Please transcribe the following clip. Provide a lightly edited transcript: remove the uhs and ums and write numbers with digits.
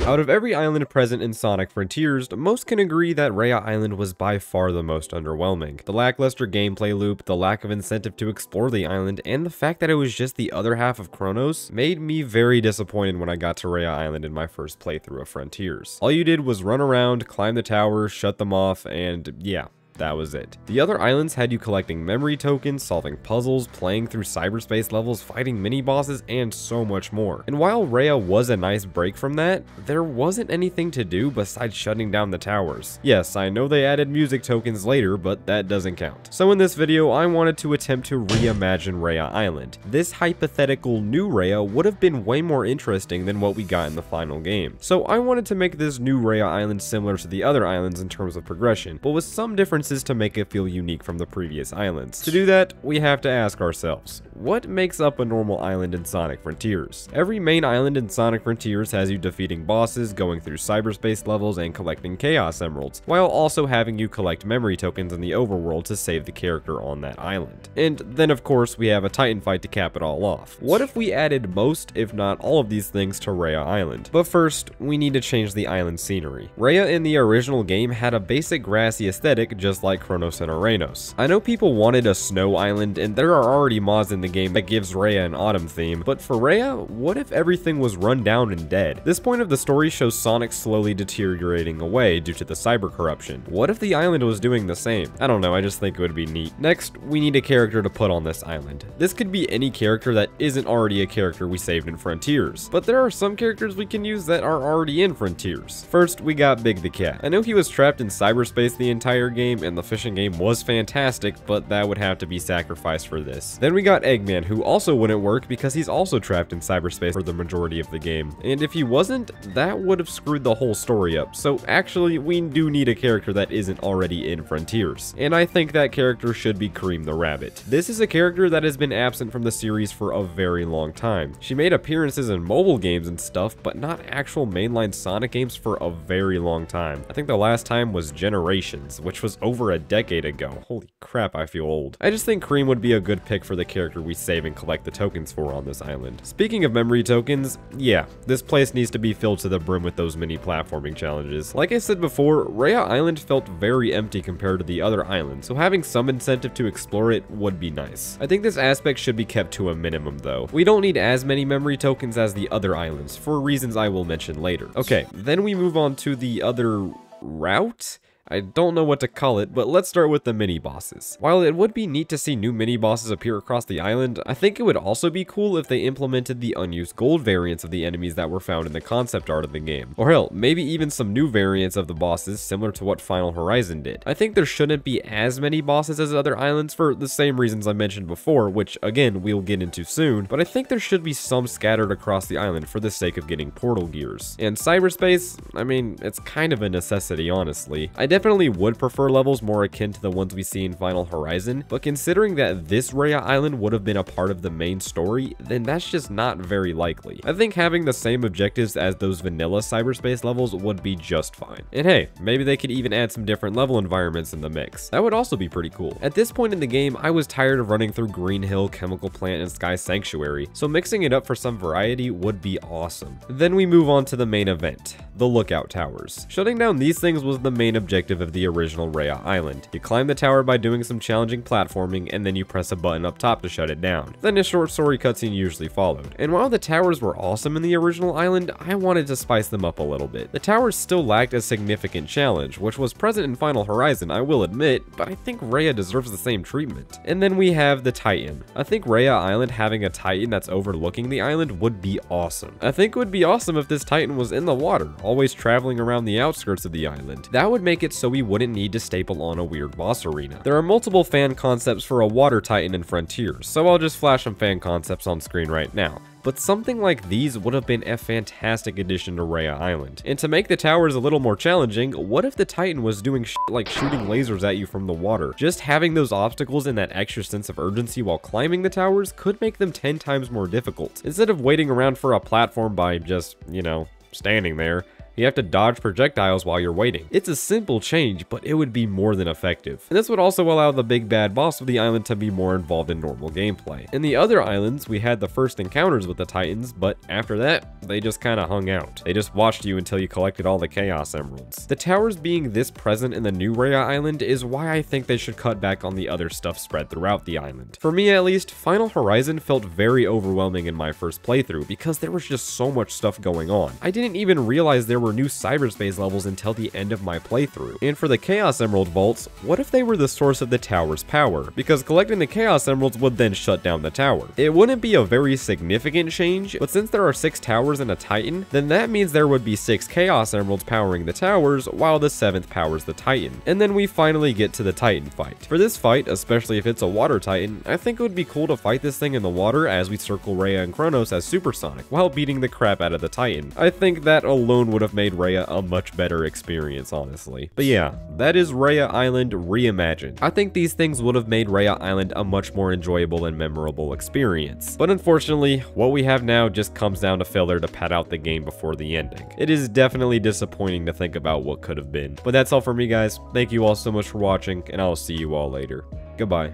Out of every island present in Sonic Frontiers, most can agree that Rhea Island was by far the most underwhelming. The lackluster gameplay loop, the lack of incentive to explore the island, and the fact that it was just the other half of Chronos made me very disappointed when I got to Rhea Island in my first playthrough of Frontiers. All you did was run around, climb the towers, shut them off, and yeah. That was it. The other islands had you collecting memory tokens, solving puzzles, playing through cyberspace levels, fighting mini-bosses, and so much more. And while Rhea was a nice break from that, there wasn't anything to do besides shutting down the towers. Yes, I know they added music tokens later, but that doesn't count. So in this video, I wanted to attempt to reimagine Rhea Island. This hypothetical new Rhea would have been way more interesting than what we got in the final game. So I wanted to make this new Rhea Island similar to the other islands in terms of progression, but with some differences to make it feel unique from the previous islands. To do that, we have to ask ourselves, what makes up a normal island in Sonic Frontiers? Every main island in Sonic Frontiers has you defeating bosses, going through cyberspace levels, and collecting Chaos Emeralds, while also having you collect memory tokens in the overworld to save the character on that island. And then of course we have a Titan fight to cap it all off. What if we added most, if not all of these things to Rhea Island? But first, we need to change the island scenery. Rhea in the original game had a basic grassy aesthetic just like Chronos and Uranus. I know people wanted a snow island, and there are already mods in the game that gives Rhea an autumn theme, but for Rhea, what if everything was run down and dead? This point of the story shows Sonic slowly deteriorating away due to the cyber corruption. What if the island was doing the same? I don't know, I just think it would be neat. Next, we need a character to put on this island. This could be any character that isn't already a character we saved in Frontiers, but there are some characters we can use that are already in Frontiers. First, we got Big the Cat. I know he was trapped in cyberspace the entire game, and the fishing game was fantastic, but that would have to be sacrificed for this. Then we got Eggman, who also wouldn't work because he's also trapped in cyberspace for the majority of the game. And if he wasn't, that would have screwed the whole story up. So actually, we do need a character that isn't already in Frontiers. And I think that character should be Cream the Rabbit. This is a character that has been absent from the series for a very long time. She made appearances in mobile games and stuff, but not actual mainline Sonic games for a very long time. I think the last time was Generations, which was over a decade ago. Holy crap, I feel old. I just think Cream would be a good pick for the character we save and collect the tokens for on this island. Speaking of memory tokens, yeah, this place needs to be filled to the brim with those mini platforming challenges. Like I said before, Rhea Island felt very empty compared to the other islands, so having some incentive to explore it would be nice. I think this aspect should be kept to a minimum though. We don't need as many memory tokens as the other islands, for reasons I will mention later. Okay, then we move on to the other route? I don't know what to call it, but let's start with the mini-bosses. While it would be neat to see new mini-bosses appear across the island, I think it would also be cool if they implemented the unused gold variants of the enemies that were found in the concept art of the game. Or hell, maybe even some new variants of the bosses similar to what Final Horizon did. I think there shouldn't be as many bosses as other islands for the same reasons I mentioned before, which again, we'll get into soon, but I think there should be some scattered across the island for the sake of getting portal gears. And cyberspace, I mean, it's kind of a necessity, honestly. I definitely would prefer levels more akin to the ones we see in Final Horizon, but considering that this Rhea Island would have been a part of the main story, then that's just not very likely. I think having the same objectives as those vanilla cyberspace levels would be just fine. And hey, maybe they could even add some different level environments in the mix. That would also be pretty cool. At this point in the game, I was tired of running through Green Hill, Chemical Plant, and Sky Sanctuary, so mixing it up for some variety would be awesome. Then we move on to the main event, the Lookout Towers. Shutting down these things was the main objective of the original Rhea Island. You climb the tower by doing some challenging platforming, and then you press a button up top to shut it down. Then a short story cutscene usually followed. And while the towers were awesome in the original island, I wanted to spice them up a little bit. The towers still lacked a significant challenge, which was present in Final Horizon, I will admit, but I think Rhea deserves the same treatment. And then we have the Titan. I think Rhea Island having a Titan that's overlooking the island would be awesome. I think it would be awesome if this Titan was in the water, always traveling around the outskirts of the island. That would make it so we wouldn't need to staple on a weird boss arena. There are multiple fan concepts for a water Titan in Frontiers, so I'll just flash some fan concepts on screen right now. But something like these would have been a fantastic addition to Rhea Island. And to make the towers a little more challenging, what if the Titan was doing shit like shooting lasers at you from the water? Just having those obstacles and that extra sense of urgency while climbing the towers could make them 10 times more difficult. Instead of waiting around for a platform by just, you know, standing there, You have to dodge projectiles while you're waiting. It's a simple change, but it would be more than effective. And this would also allow the big bad boss of the island to be more involved in normal gameplay. In the other islands, we had the first encounters with the Titans, but after that, they just kinda hung out. They just watched you until you collected all the Chaos Emeralds. The towers being this present in the new Rhea Island is why I think they should cut back on the other stuff spread throughout the island. For me at least, Final Horizon felt very overwhelming in my first playthrough because there was just so much stuff going on. I didn't even realize there were new cyberspace levels until the end of my playthrough. And for the Chaos Emerald vaults, what if they were the source of the tower's power? Because collecting the Chaos Emeralds would then shut down the tower. It wouldn't be a very significant change, but since there are 6 towers and a Titan, then that means there would be 6 Chaos Emeralds powering the towers, while the 7th powers the Titan. And then we finally get to the Titan fight. For this fight, especially if it's a water Titan, I think it would be cool to fight this thing in the water as we circle Rhea and Kronos as Supersonic, while beating the crap out of the Titan. I think that alone would have made Rhea a much better experience, honestly. But yeah, that is Rhea Island reimagined. I think these things would have made Rhea Island a much more enjoyable and memorable experience. But unfortunately, what we have now just comes down to filler to pad out the game before the ending. It is definitely disappointing to think about what could have been. But that's all for me, guys. Thank you all so much for watching, and I'll see you all later. Goodbye.